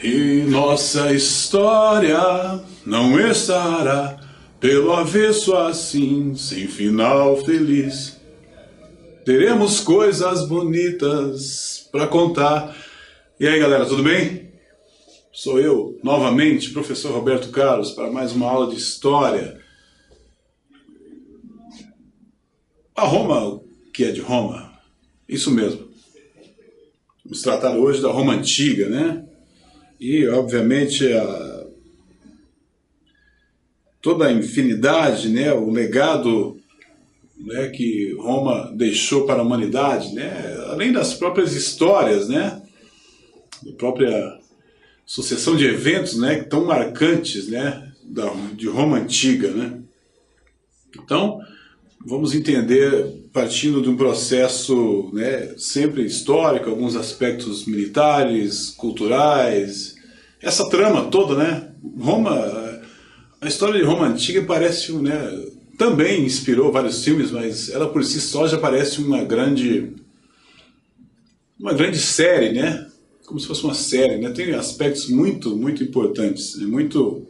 E nossa história não estará pelo avesso assim, sem final feliz. Teremos coisas bonitas para contar. E aí, galera, tudo bem? Sou eu, novamente, professor Roberto Carlos, para mais uma aula de história. A Roma, que é de Roma, isso mesmo. Vamos tratar hoje da Roma Antiga, né? E, obviamente, toda a infinidade, né? O legado, né, que Roma deixou para a humanidade, né? Além das próprias histórias, né? Da própria sucessão de eventos, né, tão marcantes, né, de Roma Antiga, né? Então, vamos entender, partindo de um processo, né, sempre histórico, alguns aspectos militares, culturais, essa trama toda, né? A história de Roma Antiga parece, né, também inspirou vários filmes, mas ela por si só já parece uma grande série, né? Como se fosse uma série, né? Tem aspectos muito importantes, né? Muito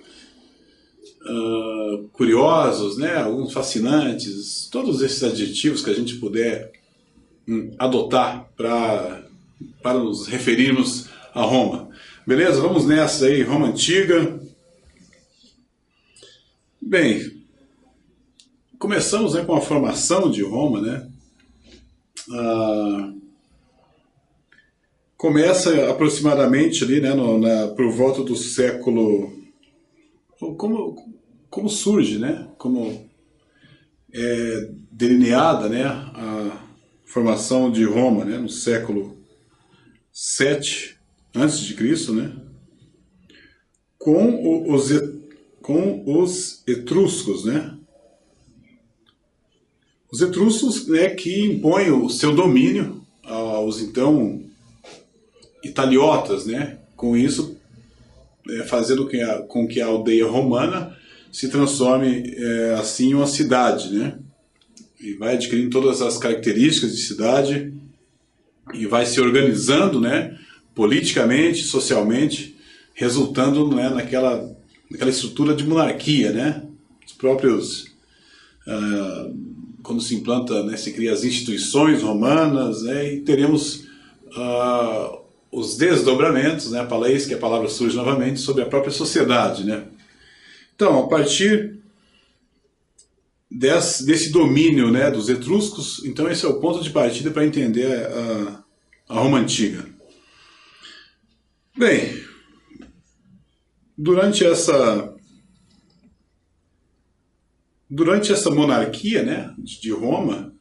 curiosos, né? Alguns fascinantes, todos esses adjetivos que a gente puder adotar para nos referirmos a Roma. Beleza? Vamos nessa aí, Roma Antiga. Bem, começamos, né, com a formação de Roma, né? Começa aproximadamente ali, né, por volta do século... Como surge, né? Como é delineada, né, a formação de Roma, né, no século 7 antes de Cristo, né? Com os etruscos, né? Os etruscos, né, que impõem o seu domínio aos então italiotas, né? Com isso, fazendo com que a aldeia romana se transforme assim em uma cidade, né? E vai adquirindo todas as características de cidade e vai se organizando, né, politicamente, socialmente, resultando, né, naquela estrutura de monarquia, né? Os próprios quando se implanta, né, se cria as instituições romanas, né, e teremos os desdobramentos, né, eis que a palavra surge novamente, sobre a própria sociedade, né? Então, a partir desse domínio, né, dos etruscos, então esse é o ponto de partida para entender a Roma Antiga. Bem, durante essa monarquia, né, de Roma,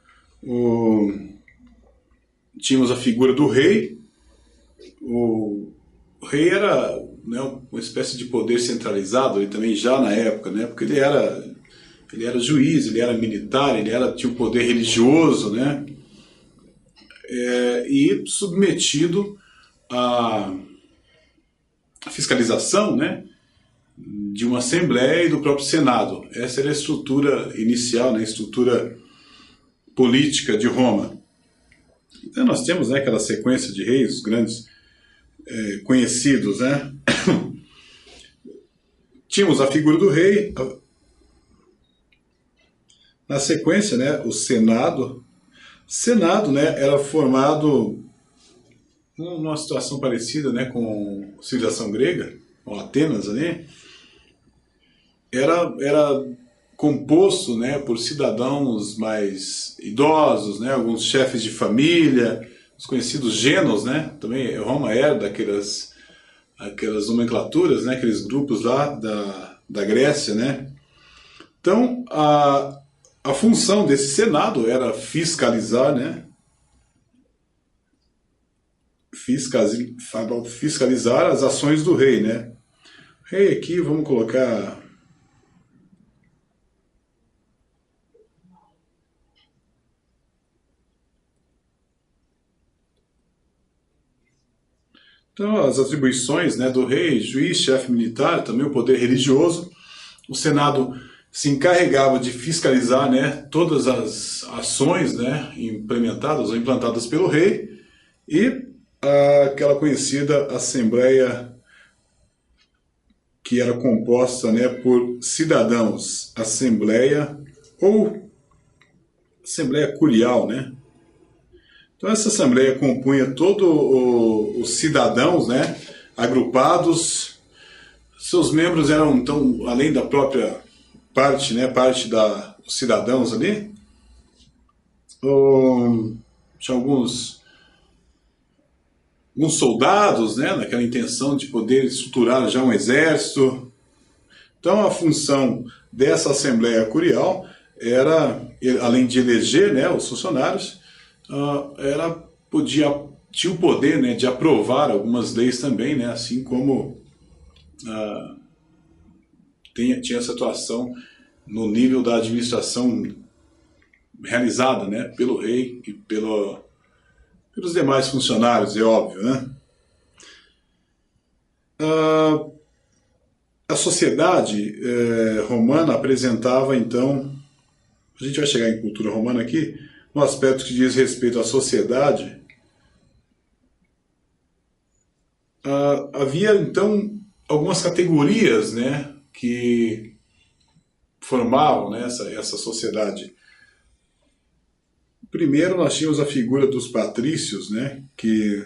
tínhamos a figura do rei. O rei era, né, uma espécie de poder centralizado, ele também já na época, né, porque ele era juiz, ele era militar, tinha um poder religioso, né, e submetido à fiscalização, né, de uma Assembleia e do próprio Senado. Essa era a estrutura inicial, né, a estrutura política de Roma. Então nós temos, né, aquela sequência de reis, os grandes conhecidos, né? Tínhamos a figura do rei, na sequência, né, o Senado. Senado, né, era formado numa situação parecida, né, com a civilização grega, com Atenas ali. Era composto, né, por cidadãos mais idosos, né, alguns chefes de família, os conhecidos gênos, né? Também Roma era aquelas nomenclaturas, né? Aqueles grupos lá da Grécia, né? Então, a função desse Senado era fiscalizar, né? Fiscalizar as ações do rei, né? O rei aqui, vamos colocar... Então, as atribuições, né, do rei, juiz, chefe militar, também o poder religioso. O Senado se encarregava de fiscalizar, né, todas as ações, né, implementadas ou implantadas pelo rei, e aquela conhecida Assembleia que era composta, né, por cidadãos, assembleia ou assembleia curial, né? Então essa assembleia compunha todos os cidadãos, né, agrupados. Seus membros eram, então, além da própria parte, né, parte dos cidadãos ali, tinha alguns soldados, né, naquela intenção de poder estruturar já um exército. Então a função dessa Assembleia Curial era, além de eleger, né, os funcionários, tinha o poder, né, de aprovar algumas leis também, né, assim como tinha essa atuação no nível da administração realizada, né, pelo rei e pelos demais funcionários, é óbvio, né? A sociedade romana apresentava, então, a gente vai chegar em cultura romana aqui, no aspecto que diz respeito à sociedade, havia, então, algumas categorias, né, que formavam, né, essa sociedade. Primeiro nós tínhamos a figura dos patrícios, né, que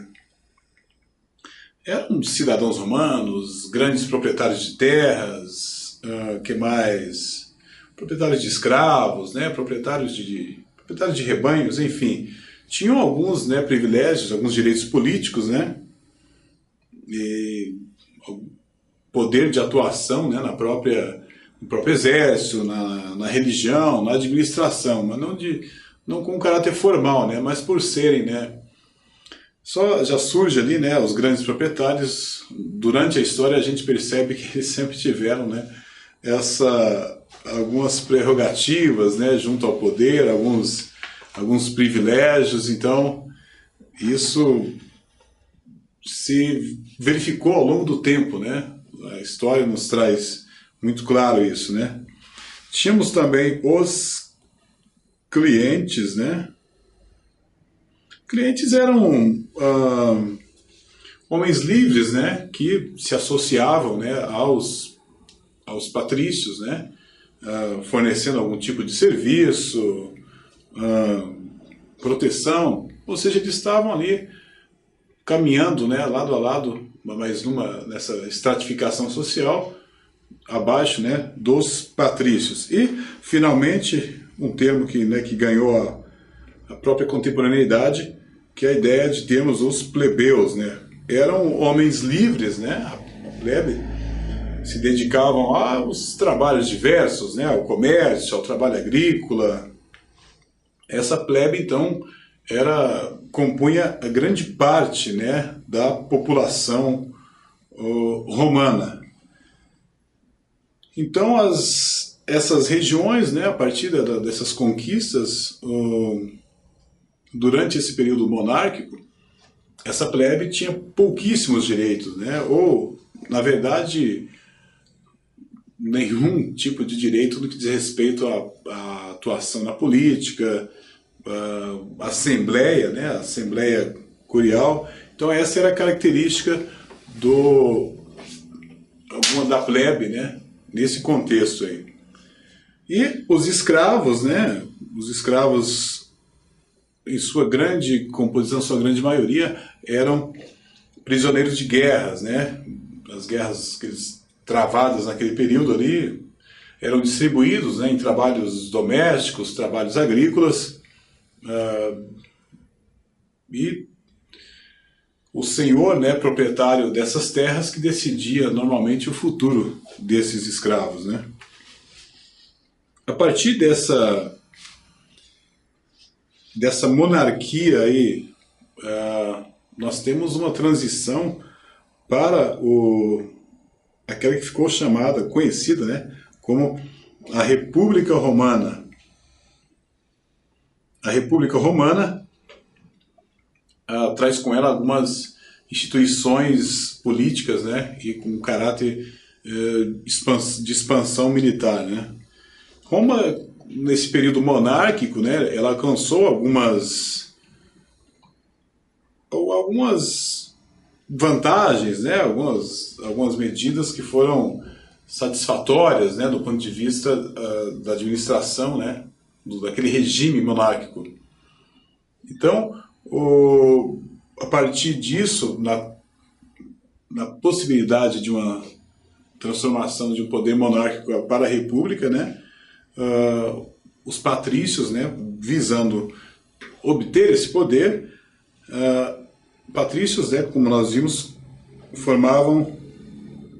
eram cidadãos romanos, grandes proprietários de terras, que mais? Proprietários de escravos, né, proprietários de rebanhos, enfim. Tinham alguns, né, privilégios, alguns direitos políticos, né, e poder de atuação, né, no próprio exército, na religião, na administração, mas não com um caráter formal, né, mas por serem, né, já surge ali, né, os grandes proprietários. Durante a história a gente percebe que eles sempre tiveram, né, algumas prerrogativas, né, junto ao poder, alguns privilégios. Então isso se verificou ao longo do tempo, né? A história nos traz muito claro isso, né? Tínhamos também os clientes, né? Clientes eram homens livres, né? Que se associavam, né, aos patrícios, né? Fornecendo algum tipo de serviço, proteção, ou seja, eles estavam ali caminhando, né, lado a lado, mas nessa estratificação social, abaixo, né, dos patrícios. E, finalmente, um termo que ganhou a própria contemporaneidade, que é a ideia de termos os plebeus, né? Eram homens livres, né? A plebe se dedicavam aos trabalhos diversos, né? Ao comércio, ao trabalho agrícola. Essa plebe, então, compunha a grande parte, né, da população romana. Então, essas regiões, né, a partir dessas conquistas, durante esse período monárquico, essa plebe tinha pouquíssimos direitos, né, ou, na verdade, nenhum tipo de direito no que diz respeito à atuação na política, a assembleia, né, a assembleia curial. Então essa era a característica da plebe, né, nesse contexto aí. E os escravos, né, em sua grande composição, sua grande maioria, eram prisioneiros de guerras, né? As guerras travadas naquele período ali eram distribuídos, né, em trabalhos domésticos, trabalhos agrícolas, e o senhor, né, proprietário dessas terras, que decidia normalmente o futuro desses escravos, né? A partir dessa monarquia aí, nós temos uma transição para aquela que ficou conhecida, né, como a República Romana. A República Romana traz com ela algumas instituições políticas, né, e com caráter de expansão militar, né. Roma, nesse período monárquico, né, ela alcançou algumas vantagens, né, algumas medidas que foram satisfatórias, né, do ponto de vista da administração, né, daquele regime monárquico. Então, a partir disso, na possibilidade de uma transformação de um poder monárquico para a república, né, os patrícios, né, visando obter esse poder, patrícios, né, como nós vimos, formavam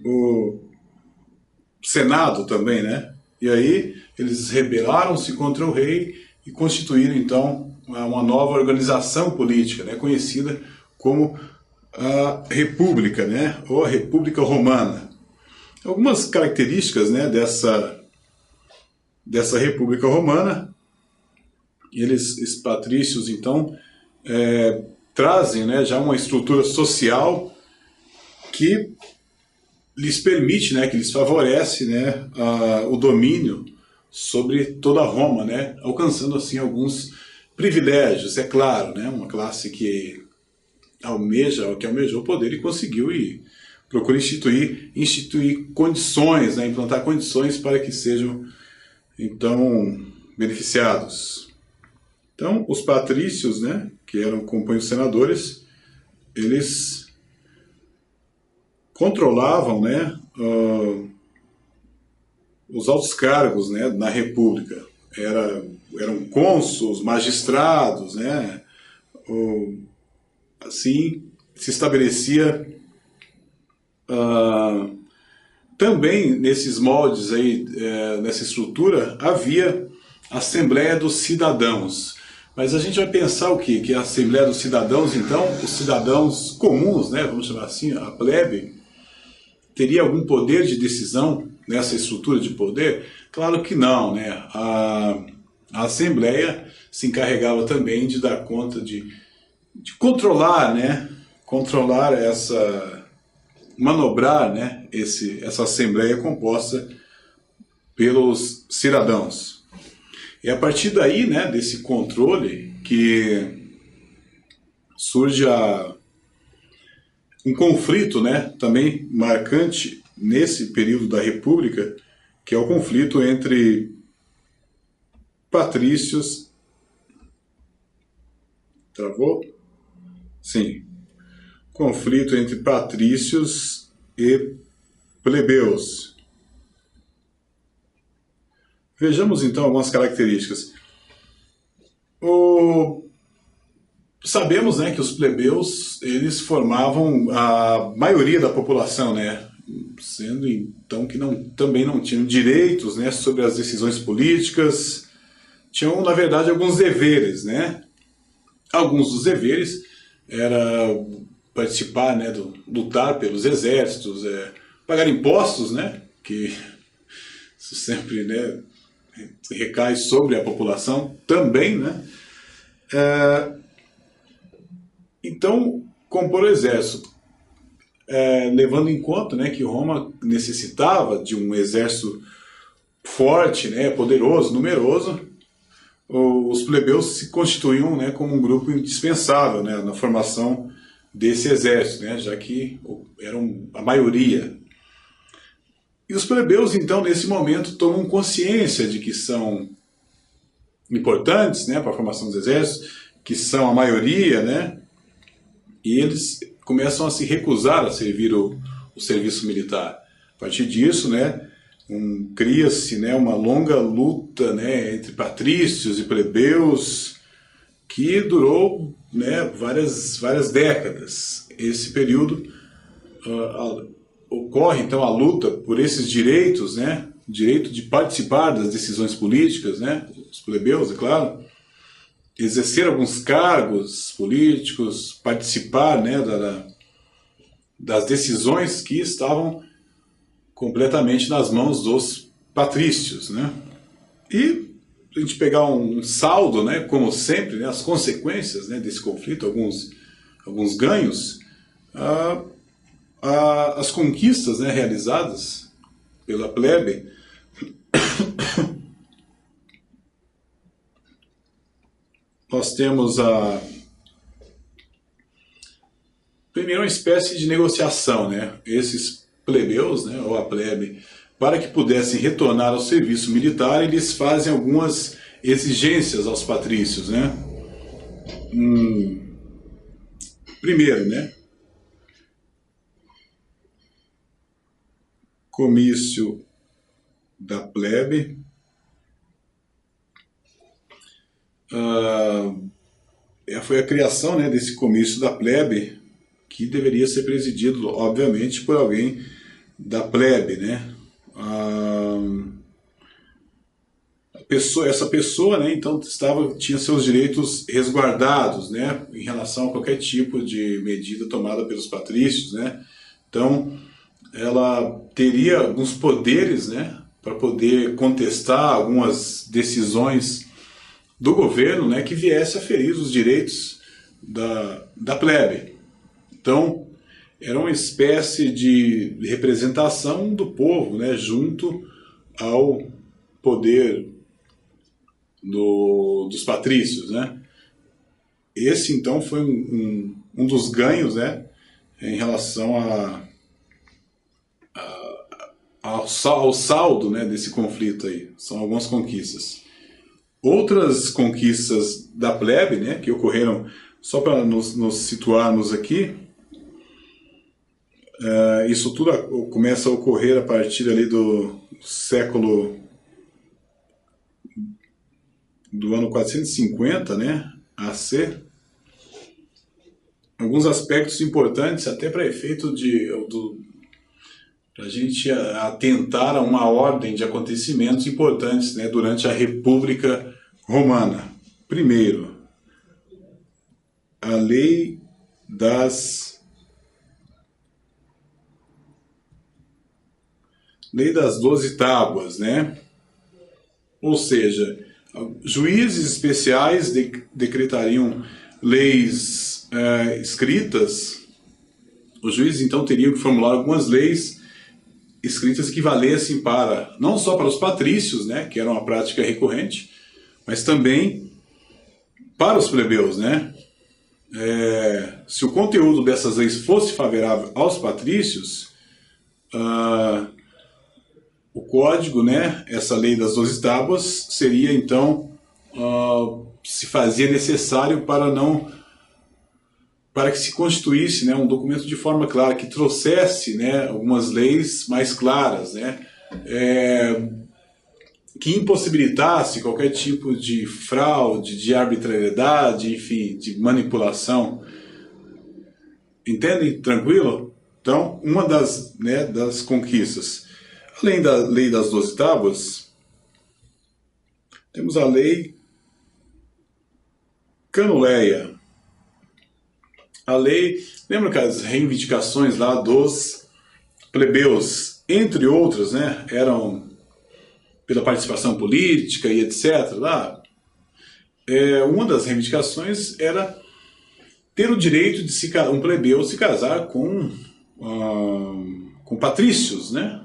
o Senado também, né? E aí eles rebelaram-se contra o rei e constituíram então uma nova organização política, né, conhecida como a República, né, ou a República Romana. Algumas características, né, dessa República Romana, esses patrícios então trazem, né, já uma estrutura social que lhes permite, né, que lhes favorece, né, o domínio sobre toda Roma, né, alcançando assim alguns privilégios, é claro, né, uma classe que almejou o poder e conseguiu e procura instituir condições, né, implantar condições para que sejam então beneficiados. Então, os patrícios, né, que compõem os senadores, eles controlavam, né, os altos cargos, né, na República. Eram cônsuls, magistrados, né, assim se estabelecia também nesses moldes aí, nessa estrutura, havia a Assembleia dos Cidadãos. Mas a gente vai pensar o quê? Que a Assembleia dos Cidadãos, então, os cidadãos comuns, né, vamos chamar assim, a plebe, teria algum poder de decisão nessa estrutura de poder? Claro que não, né? A Assembleia se encarregava também de dar conta de controlar, né? Manobrar, né, essa Assembleia composta pelos cidadãos. E a partir daí, né, desse controle, que surge um conflito, né, também marcante nesse período da República, que é o conflito entre patrícios... Travou? Sim. Conflito entre patrícios e plebeus. Vejamos então algumas características. Sabemos, né, que os plebeus eles formavam a maioria da população, né, sendo então que também não tinham direitos, né, sobre as decisões políticas, tinham na verdade alguns deveres, né. Alguns dos deveres era participar, né, lutar pelos exércitos, pagar impostos, né, que isso sempre, né, recai sobre a população também, né. Então, compor o exército, levando em conta, né, que Roma necessitava de um exército forte, né, poderoso, numeroso, os plebeus se constituíam, né, como um grupo indispensável, né, na formação desse exército, né, já que eram a maioria. E os plebeus, então, nesse momento, tomam consciência de que são importantes, né, para a formação dos exércitos, que são a maioria, né, e eles começam a se recusar a servir o serviço militar. A partir disso, né, cria-se, né, uma longa luta, né, entre patrícios e plebeus que durou, né, várias décadas. Esse período ocorre então a luta por esses direitos, né, direito de participar das decisões políticas, né, os plebeus, é claro, exercer alguns cargos políticos, participar, né, das decisões que estavam completamente nas mãos dos patrícios, né? E a gente pegar um saldo, né, como sempre, né, as consequências, né, desse conflito, alguns ganhos, as conquistas, né, realizadas pela plebe, nós temos primeiro uma espécie de negociação, né? Esses plebeus, né, ou a plebe, para que pudessem retornar ao serviço militar, eles fazem algumas exigências aos patrícios, né? Primeiro, né? Comício da plebe. Foi a criação, né, desse comício da plebe, que deveria ser presidido, obviamente, por alguém da plebe, né? Essa pessoa, né, então tinha seus direitos resguardados, né, em relação a qualquer tipo de medida tomada pelos patrícios, né? Então, ela teria alguns poderes, né, para poder contestar algumas decisões do governo, né, que viesse a ferir os direitos da plebe. Então, era uma espécie de representação do povo, né, junto ao poder dos patrícios, né? Esse, então, foi um dos ganhos, né, em relação ao saldo, né, desse conflito aí. São algumas conquistas. Outras conquistas da plebe, né, que ocorreram, só para nos situarmos aqui, isso tudo começa a ocorrer a partir ali do século do ano 450, né, AC. Alguns aspectos importantes, até para efeito para a gente atentar a uma ordem de acontecimentos importantes, né, durante a República Romana. Primeiro, a lei das 12 tábuas, né? Ou seja, juízes especiais decretariam leis escritas. Os juízes então teriam que formular algumas leis escritas que valessem não só para os patrícios, né, que era uma prática recorrente, mas também para os plebeus, né? Se o conteúdo dessas leis fosse favorável aos patrícios, o código, né, essa lei das 12 tábuas, seria então, se fazia necessário para que se constituísse, né, um documento de forma clara, que trouxesse, né, algumas leis mais claras, né, que impossibilitasse qualquer tipo de fraude, de arbitrariedade, enfim, de manipulação. Entendem? Tranquilo? Então, uma das conquistas. Além da lei das 12 tábuas, temos a lei Canuleia. A lei, lembra que as reivindicações lá dos plebeus, entre outras, né, eram pela participação política e etc. Lá, uma das reivindicações era ter o direito de um plebeu se casar com patrícios, né?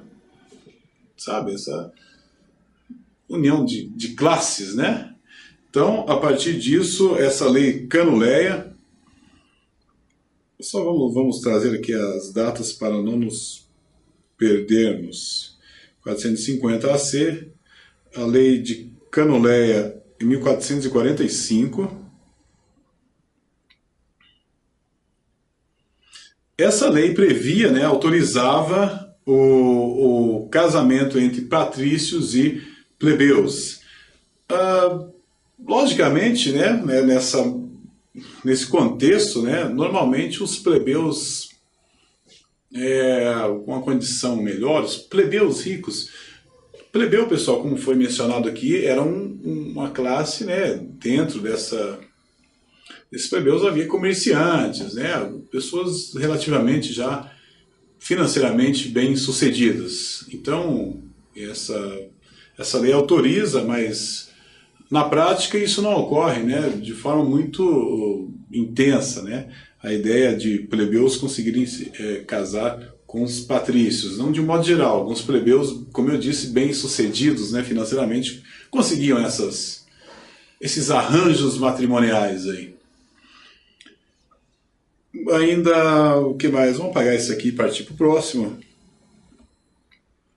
Sabe, essa união de classes, né? Então, a partir disso, essa lei Canuleia, só vamos trazer aqui as datas para não nos perdermos. 450 AC, a lei de Canuleia em 1445. Essa lei previa, né, autorizava o casamento entre patrícios e plebeus. Logicamente, né, nesse contexto, né, normalmente os plebeus com uma condição melhor, os plebeus ricos. Plebeu, pessoal, como foi mencionado aqui, era uma classe, né, dentro desses plebeus havia comerciantes, né, pessoas relativamente já financeiramente bem-sucedidas. Então, essa lei autoriza, mas na prática isso não ocorre, né, de forma muito intensa, né, a ideia de plebeus conseguirem casar com os patrícios, não de um modo geral. Alguns plebeus, como eu disse, bem-sucedidos, né, financeiramente, conseguiam esses arranjos matrimoniais aí. Ainda, o que mais? Vamos apagar isso aqui e partir para o próximo.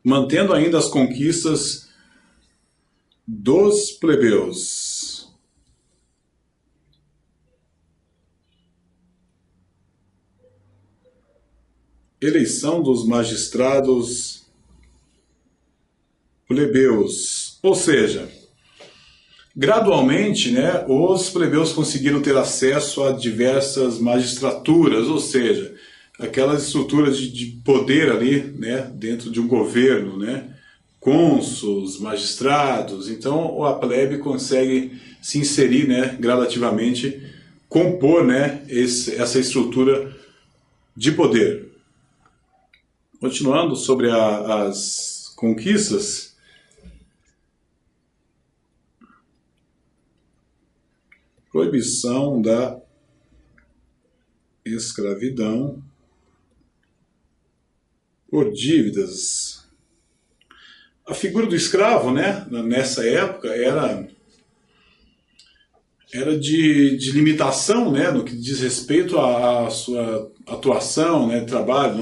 mantendo ainda as conquistas dos plebeus. Eleição dos magistrados plebeus, ou seja, gradualmente, né, os plebeus conseguiram ter acesso a diversas magistraturas, ou seja, aquelas estruturas de poder ali, né, dentro de um governo, né, cônsuls, magistrados. Então a plebe consegue se inserir, né, gradativamente, compor, né, essa estrutura de poder. Continuando sobre as conquistas, proibição da escravidão por dívidas. A figura do escravo, né, nessa época era de limitação, né, no que diz respeito à sua atuação, né, trabalho,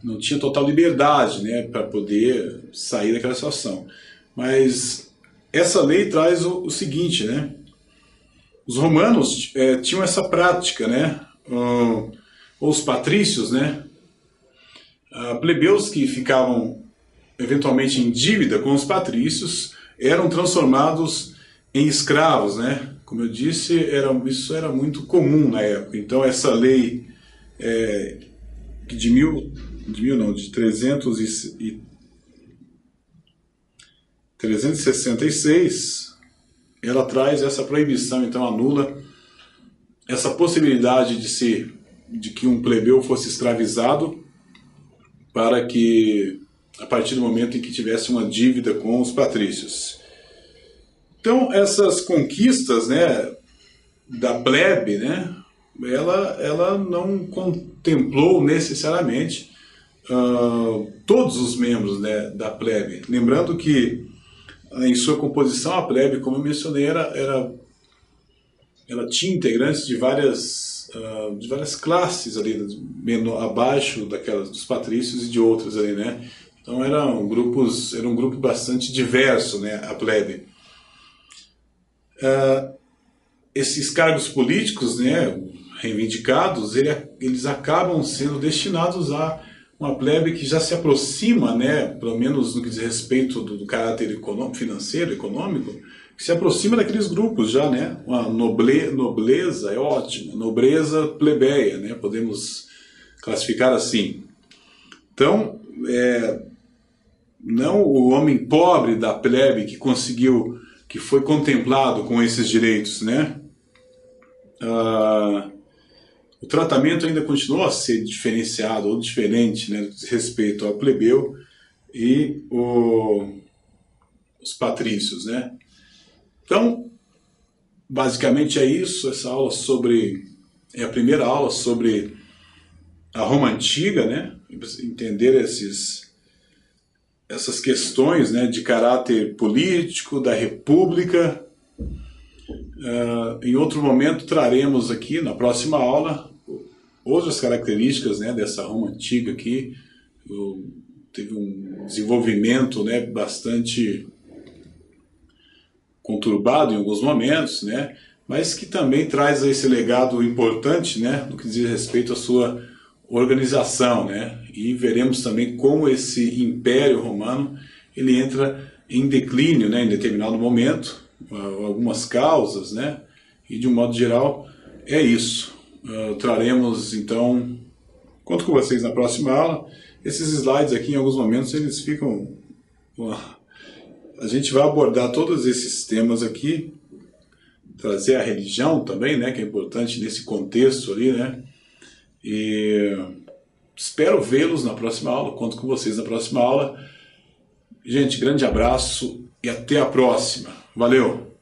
não tinha total liberdade, né, para poder sair daquela situação. Mas essa lei traz o seguinte, né, os romanos tinham essa prática, né, os patrícios, né, plebeus que ficavam eventualmente em dívida com os patrícios eram transformados em escravos, né? Como eu disse, isso era muito comum na época. Então essa lei de 366, ela traz essa proibição, então anula essa possibilidade de que um plebeu fosse escravizado para que, a partir do momento em que tivesse uma dívida com os patrícios. Então essas conquistas, né, da plebe, né, ela não contemplou necessariamente todos os membros, né, da plebe. Lembrando que em sua composição a plebe, como eu mencionei, ela tinha integrantes de várias classes ali, abaixo daquelas dos patrícios e de outras ali, né? Então era um grupo bastante diverso, né, a plebe. Esses cargos políticos, né, reivindicados, eles acabam sendo destinados a uma plebe que já se aproxima, né, pelo menos no que diz respeito do caráter financeiro, econômico, que se aproxima daqueles grupos já, né, uma nobreza é ótima, nobreza plebeia, né, podemos classificar assim. Então, não o homem pobre da plebe que foi contemplado com esses direitos, né, o tratamento ainda continua a ser diferenciado ou diferente, né, respeito ao plebeu e os patrícios, né. Então, basicamente é isso. Essa aula é a primeira aula sobre a Roma Antiga, né, entender essas questões, né, de caráter político, da república. Em outro momento traremos aqui, na próxima aula, outras características, né, dessa Roma Antiga aqui. Teve um desenvolvimento, né, bastante conturbado em alguns momentos, né, mas que também traz esse legado importante, né, no que diz respeito à sua organização, né, e veremos também como esse Império Romano ele entra em declínio, né, em determinado momento, algumas causas, né, e de um modo geral é isso. Traremos então, conto com vocês na próxima aula. Esses slides aqui em alguns momentos eles ficam, a gente vai abordar todos esses temas aqui, trazer a religião também, né, que é importante nesse contexto ali, né, e espero vê-los na próxima aula, conto com vocês na próxima aula. Gente, grande abraço e até a próxima. Valeu!